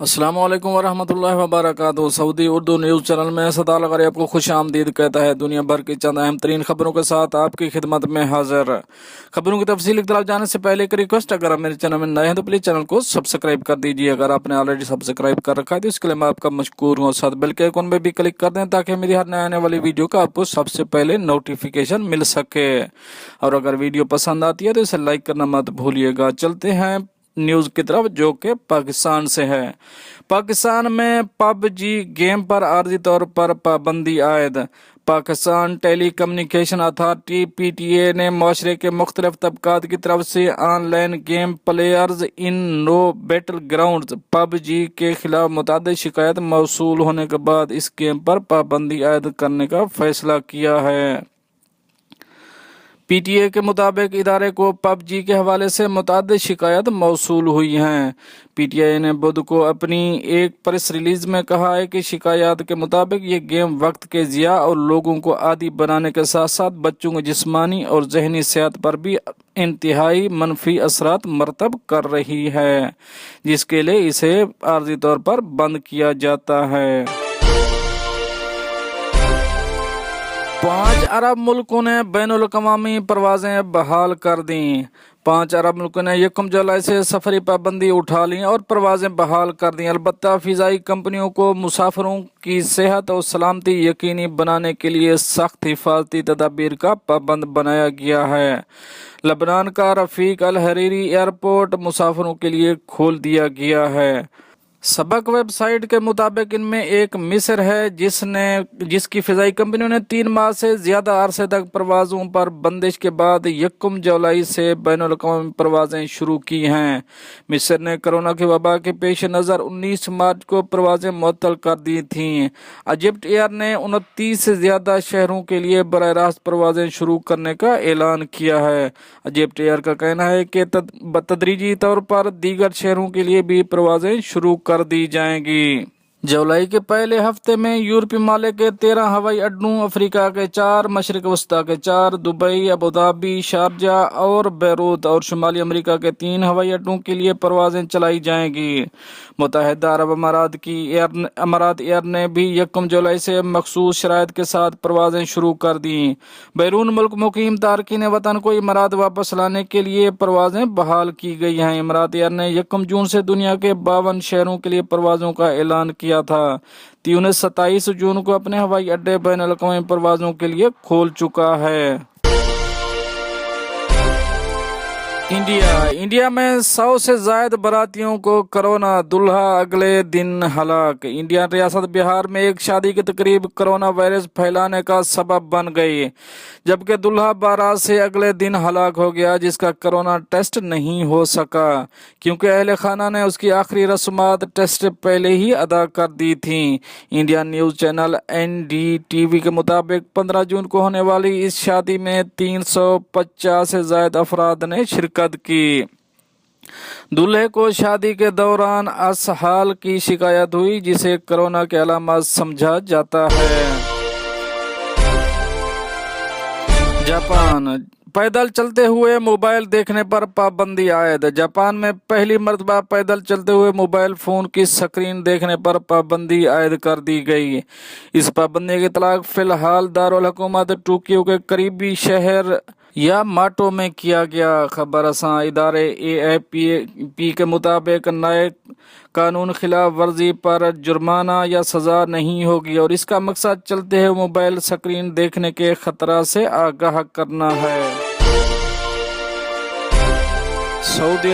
अस्सलाम वालेकुम वरहमतुल्लाहि वबरकातुहू। सऊदी उर्दू न्यूज़ चैनल में सदाल लगारी आपको खुश आमदीद कहता है। दुनिया भर की चंद अहम तरीन खबरों के साथ आपकी खिदमत में हाजिर। खबरों की तफसील की तरफ जाने से पहले एक रिक्वेस्ट, अगर आप मेरे चैनल में नए हैं तो प्लीज़ चैनल को सब्सक्राइब कर दीजिए। अगर आपने ऑलरेडी सब्सक्राइब कर रखा है तो इसके लिए मैं आपका मशकूर हूँ। साथ बेल के आइकन में भी क्लिक कर दें ताकि मेरी हर नए आने वाली वीडियो का आपको सबसे पहले नोटिफिकेशन मिल सके। और अगर वीडियो पसंद आती है तो इसे लाइक करना मत भूलिएगा। चलते हैं न्यूज़ की तरफ जो कि पाकिस्तान से है। पाकिस्तान में पबजी गेम पर आर्जी तौर पर पाबंदी आयद। Pakistan telecommunication authority PTA ने माशरे के मुख्तलिफ तबकात की तरफ से online game players unknown battle ground PUBG के खिलाफ मुतअद्दिद शिकायत मौसूल होने के बाद इस गेम पर पाबंदी आयद करने का फैसला किया है। PTA के मुताबिक इदारे को पबजी के हवाले से मुतअद्दिद शिकायत मौसूल हुई हैं। PTI ने बुध को अपनी एक प्रेस रिलीज में कहा है कि शिकायत के मुताबिक ये गेम वक्त के ज़िया और लोगों को आदी बनाने के साथ साथ बच्चों की जिस्मानी और जहनी सेहत पर भी इंतहाई मनफी असरात मरतब कर रही है, जिसके लिए इसे आर्जी तौर पर बंद किया जाता है। 5 अरब मुल्कों ने बैनुल-अक़वामी परवाज़ें बहाल कर दी। 5 अरब मुल्कों ने 1 जुलाई से सफरी पाबंदी उठा ली और परवाज़ें बहाल कर दी। अलबत्ता फ़िज़ाई कंपनियों को मुसाफिरों की सेहत और सलामती यकीनी बनाने के लिए सख्त हिफाजती तदाबीर का पाबंद बनाया गया है। लबनान का रफ़ीक अल हरीरी एयरपोर्ट मुसाफिरों के लिए खोल दिया गया है। सबक वेबसाइट के मुताबिक इनमें एक मिस्र है जिसकी फ़िज़ाई कंपनियों ने 3 माह से ज़्यादा अरसे तक परवाज़ों पर बंदिश के बाद 1 जुलाई से बैनुल-अक़वामी परवाज़ें शुरू की हैं। मिस्र ने कोरोना की वबा के पेश नज़र 19 मार्च को परवाज़ें मुअत्तल कर दी थीं। इजिप्ट एयर ने 29 से ज़्यादा शहरों के लिए बराह रास्त परवाज़ें शुरू करने का ऐलान किया है। इजिप्ट एयर का कहना है कि तदरीजी तौर पर दीगर शहरों के लिए भी परवाज़ें शुरू कर दी जाएंगी। जुलाई के पहले हफ्ते में यूरोपीय मालिक के 13 हवाई अड्डों, अफ्रीका के 4, मशरिक वस्ता के 4, दुबई, अबुधाबी, शारजा और बैरूत और शुमाली अमेरिका के 3 हवाई अड्डों के लिए परवाज़ें चलाई जाएंगी। मुत्तहिदा अरब अमारात एयर ने भी 1 जुलाई से मखसूस शराइत के साथ परवाज़ें शुरू कर दी। बैरून मुल्क मुकीम तारकीन वतन को इमारात वापस लाने के लिए परवाज़ें बहाल की गई हैं। इमारात एयर ने 1 जून से दुनिया के 52 शहरों के लिए परवाज़ों का ऐलान किया था। ट्यूनिस 27 जून को अपने हवाई अड्डे बैनुल-अक़वामी परवाज़ों के लिए खोल चुका है। इंडिया में 100 से ज़ायद बारातियों को कोरोना, दुल्हा अगले दिन हलाक। इंडियन रियासत बिहार में एक शादी की तकरीब कोरोना वायरस फैलाने का सबब बन गई, जबकि दुल्हा बारात से अगले दिन हलाक हो गया, जिसका कोरोना टेस्ट नहीं हो सका क्योंकि अहले खाना ने उसकी आखिरी रस्मात टेस्ट पहले ही अदा कर दी थी। इंडियन न्यूज़ चैनल NDTV के मुताबिक 15 जून को होने वाली इस शादी में 350 से ज़ायद अफराद ने शिरकत की। दूल्हे को शादी के दौरान असहाल की शिकायत हुई, जिसे कोरोना के अलामत समझा जाता है। जापान पैदल चलते हुए मोबाइल देखने पर पाबंदी आयद। जापान में पहली मर्तबा पैदल चलते हुए मोबाइल फ़ोन की स्क्रीन देखने पर पाबंदी आयद कर दी गई। इस पाबंदी का इतलाक फ़िलहाल दारुल हुकूमत टोक्यो के करीबी शहर यामाटो में किया गया। खबर रसां इदारे AFP के मुताबिक नए कानून खिलाफ वर्जी पर जुर्माना या सज़ा नहीं होगी और इसका मकसद चलते हुए मोबाइल स्क्रीन देखने के खतरा से आगाह करना है। सऊदी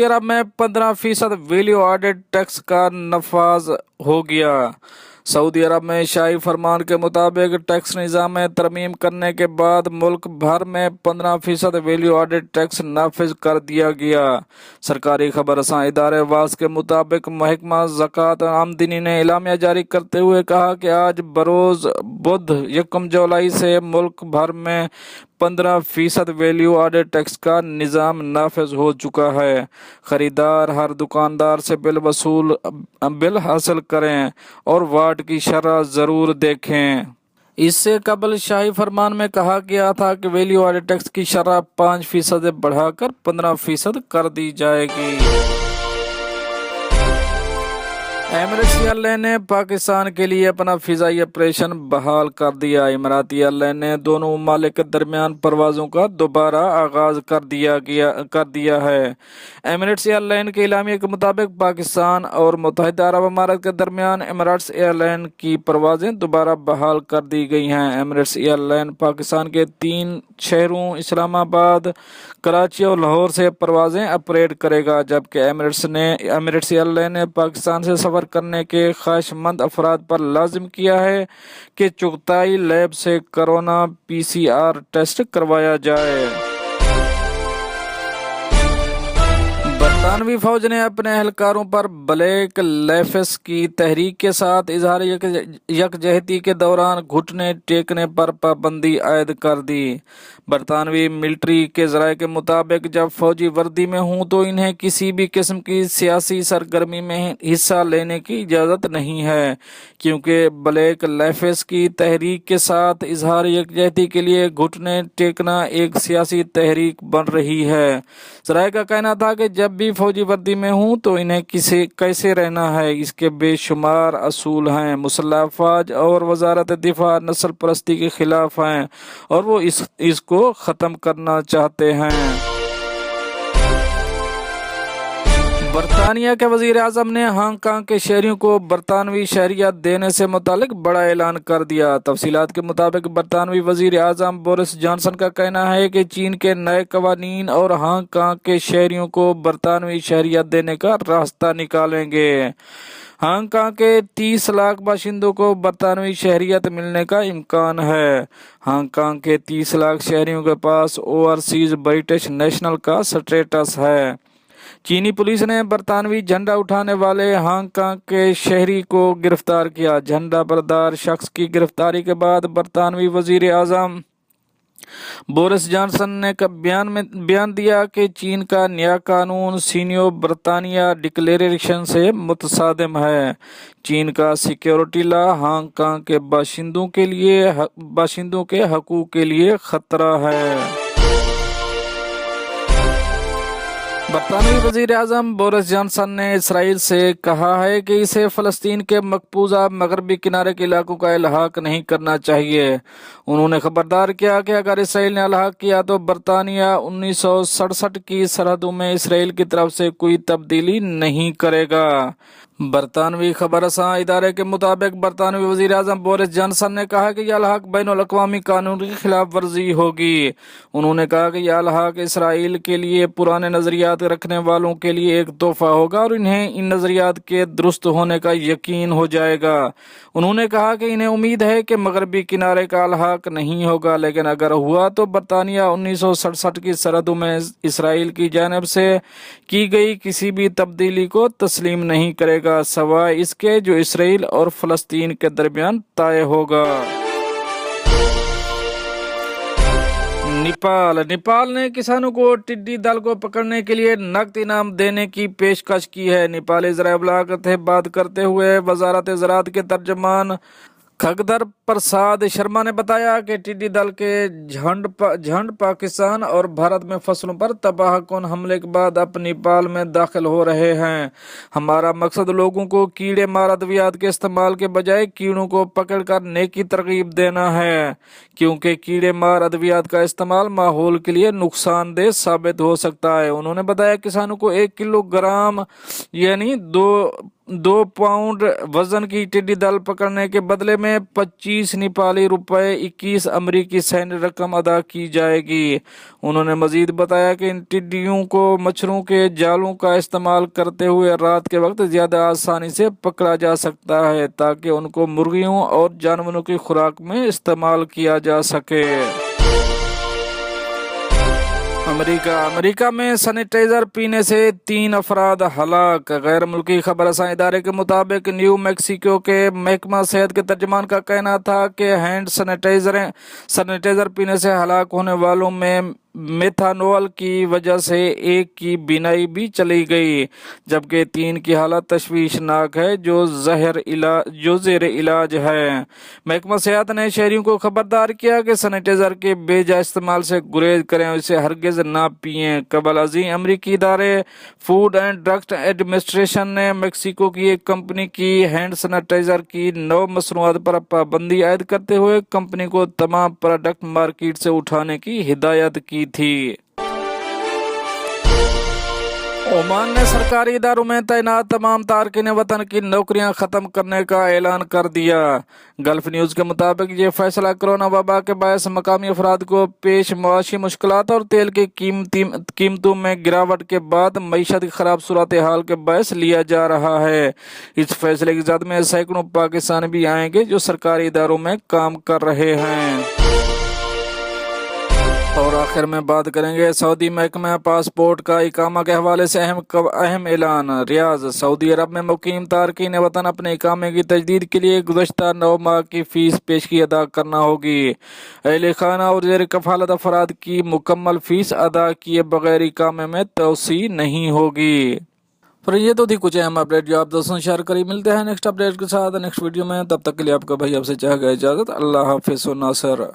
अरब में 15% वैल्यू एडेड टैक्स का नफाज हो गया। सऊदी अरब में शाही फरमान के मुताबिक टैक्स निज़ाम में तरमीम करने के बाद मुल्क भर में 15% वैल्यू एडेड टैक्स नाफिज कर दिया गया। सरकारी खबर रसां इदारे वास के मुताबिक महकमा ज़कात आमदनी ने एलामिया जारी करते हुए कहा कि आज बरोज़ बुध 1 जुलाई से मुल्क भर में 15% वैल्यू एडेड टैक्स का निज़ाम नाफिज हो चुका है। खरीदार हर दुकानदार से बिल हासिल करें और वाट की शरह ज़रूर देखें। इससे कबल शाही फरमान में कहा गया था कि वैल्यू एडेड टैक्स की शरह 5% बढ़ाकर 15% कर दी जाएगी। एमिरेट्स एयरलाइन ने पाकिस्तान के लिए अपना फिजाई ऑपरेशन बहाल कर दिया। इमराती एयरलाइन ने दोनों ममालिक के दरमियान परवाज़ों का दोबारा आगाज कर दिया है। एमिरेट्स एयरलाइन के इलामिया के मुताबिक पाकिस्तान और मुत्तहिदा अरब अमारात के दरमियान एमिरेट्स एयरलाइन की परवाज़ें दोबारा बहाल कर दी गई हैं। एमिरेट्स एयरलाइन पाकिस्तान के 3 शहरों इस्लामाबाद, कराची और लाहौर से परवाज़ें ऑपरेट करेगा, जबकि एमिरेट्स एयरलाइन ने पाकिस्तान से सफ़र करने के ख्वाहिशमंद अफराद पर लाजिम किया है कि चुगताई लैब से कोरोना PCR टेस्ट करवाया जाए। बरतानवी फौज ने अपने एहलकारों पर ब्लैक लेफेस की तहरीक के साथ इजहार यकजहती के दौरान घुटने टेकने पर पाबंदी आयद कर दी। बरतानवी मिलिट्री के ज़राए के मुताबिक जब फौजी वर्दी में हूं तो इन्हें किसी भी किस्म की सियासी सरगर्मी में हिस्सा लेने की इजाज़त नहीं है, क्योंकि ब्लैक लेफेस की तहरीक के साथ इजहार यकजहती के लिए घुटने टेकना एक सियासी तहरीक बन रही है। ज़राए का कहना था कि जब भी फौजी वर्दी में हूं तो इन्हें कैसे रहना है, इसके बेशुमार असूल हैं। मुसल्लह अफवाज और वजारत दिफा नस्ल परस्ती के खिलाफ हैं और वो इसको ख़त्म करना चाहते हैं। बरतानिया के वजीर आजम ने हांगकांग के शहरियों को बरतानवी शहरियत देने से मुतालिक बड़ा ऐलान कर दिया। तफसीलात के मुताबिक बरतानवी वजीर आजम बोरिस जॉनसन का कहना है कि चीन के नए कवानीन और हांगकांग के शहरियों को बरतानवी शहरियत देने का रास्ता निकालेंगे। हांगकांग के 30 लाख बाशिंदों को बरतानवी शहरियत मिलने का इम्कान है। हांगकांग के 30 लाख शहरियों के पास ओवरसीज ब्रिटिश नेशनल का स्टेटस है। चीनी पुलिस ने बरतानवी झंडा उठाने वाले हांगकांग के शहरी को गिरफ्तार किया। झंडा बरदार शख्स की गिरफ्तारी के बाद बरतानवी वजीर आजम बोरिस जॉनसन ने बयान दिया कि चीन का नया कानून सीनियो बरतानिया डिक्लेरेशन से मुतसादिम है। चीन का सिक्योरिटी लॉ हांगकांग के बाशिंदों के हकूक के लिए खतरा है। बरतानवी वजीर आजम बोरिस जॉनसन ने इसराइल से कहा है कि इसे फ़लस्तीन के मकबूजा मगरबी किनारे के इलाकों का इल्हाक नहीं करना चाहिए। उन्होंने खबरदार किया कि अगर इसराइल ने इल्हाक किया तो बरतानिया 1967 की सरहदों में इसराइल की तरफ से कोई तब्दीली नहीं करेगा। बरतानवी खबरसां इदारे के मुताबिक बरतानवी वजीर आजम बोरिस जॉनसन ने कहा कि यह अल्हाक बैनुल-अक़वामी कानून की खिलाफ वर्जी होगी। उन्होंने कहा कि यह अल्हाक इसराइल के लिए पुराने नजरियात रखने वालों के लिए एक तोहफा होगा और इन्हें इन नजरियात के दुरुस्त होने का यकीन हो जाएगा। उन्होंने कहा कि इन्हें उम्मीद है कि मगरबी किनारे का अल्हाक नहीं होगा, लेकिन अगर हुआ तो बरतानिया 1967 की सरहदों में इसराइल की जानिब से की गई किसी भी तब्दीली को तस्लीम नहीं करेगा, सवाए इसके जो इसराइल और फलस्तीन के दरमियान तय होगा। नेपाल ने किसानों को टिड्डी दल को पकड़ने के लिए नकद इनाम देने की पेशकश की है। नेपाली ज़राए इब्लाग से बात करते हुए वजारत ज़राअत के तर्जमान खगदर प्रसाद शर्मा ने बताया कि टिड्डी दल के झंड पाकिस्तान और भारत में फसलों पर तबाहकुन हमले के बाद अब नेपाल में दाखिल हो रहे हैं। हमारा मकसद लोगों को कीड़े मार अद्वियात के इस्तेमाल के बजाय कीड़ों को पकड़कर नेकी तरगीब देना है, क्योंकि कीड़े मार अद्वियात का इस्तेमाल माहौल के लिए नुकसानदेह साबित हो सकता है। उन्होंने बताया किसानों को 1 किलोग्राम यानी 2 पाउंड वजन की टिड्डी दल पकड़ने के बदले में 25 नेपाली रुपए 21 अमरीकी सैन्य रकम अदा की जाएगी। उन्होंने मजीद बताया कि इन टिड्डियों को मच्छरों के जालों का इस्तेमाल करते हुए रात के वक्त ज्यादा आसानी से पकड़ा जा सकता है, ताकि उनको मुर्गियों और जानवरों की खुराक में इस्तेमाल किया जा सके। अमेरिका में सैनिटाइजर पीने से 3 अफराद हलाक। गैर मुल्की खबरसां इदारे के मुताबिक न्यू मैक्सिको के महकमा सेहत के तर्जमान का कहना था कि हैंड सैनिटाइजर पीने से हलाक होने वालों में मेथानॉल की वजह से एक की बीनाई भी चली गई, जबकि 3 की हालत तशवीशनाक है, जो ज़ेर इलाज है। महकमा सेहत ने शहरियों को खबरदार किया कि सैनिटाइजर के बेजा इस्तेमाल से गुरेज करें और इसे हरगिज ना पिएं। कबल अज़ीम अमरीकी इदारे फूड एंड ड्रग्स एडमिनिस्ट्रेशन ने मेक्सिको की एक कंपनी की हैंड सैनिटाइजर की 9 मसनूआत पर पाबंदी आयद करते हुए कंपनी को तमाम प्रोडक्ट मार्केट से उठाने की हिदायत की थी। ओमान ने सरकारी इदारों में तैनात तमाम तारकिन वतन की नौकरियां खत्म करने का ऐलान कर दिया। गल्फ न्यूज के मुताबिक ये फैसला कोरोना वबा के बायस मकामी अफराद को पेश मुआशी मुश्किलात और तेल की कीमतों में गिरावट के बाद मईशत की खराब सूरत हाल के बायस लिया जा रहा है। इस फैसले की जद में सैकड़ों पाकिस्तानी भी आएंगे जो सरकारी इदारों में काम कर रहे हैं। और आखिर में बात करेंगे सऊदी महकमा पासपोर्ट का इकामा के हवाले से अहम ऐलान। रियाज सऊदी अरब में मुकीम तारकीन वतन अपने इकामे की तजदीद के लिए गुज़श्ता 9 माह की फीस पेशगी अदा करना होगी। अहले खाना और ज़ेर कफालत अफराद की मुकम्मल फीस अदा किए बगैर इकामे में तोसी नहीं होगी। पर ये तो थी कुछ अहम अपडेट जो आप दोस्तों शेयर करी। मिलते हैं नेक्स्ट अपडेट के साथ नेक्स्ट वीडियो में, तब तक के लिए आपका भाई आपसे चाह गया इजाज़त। अल्लाह हाफिज़ नासर।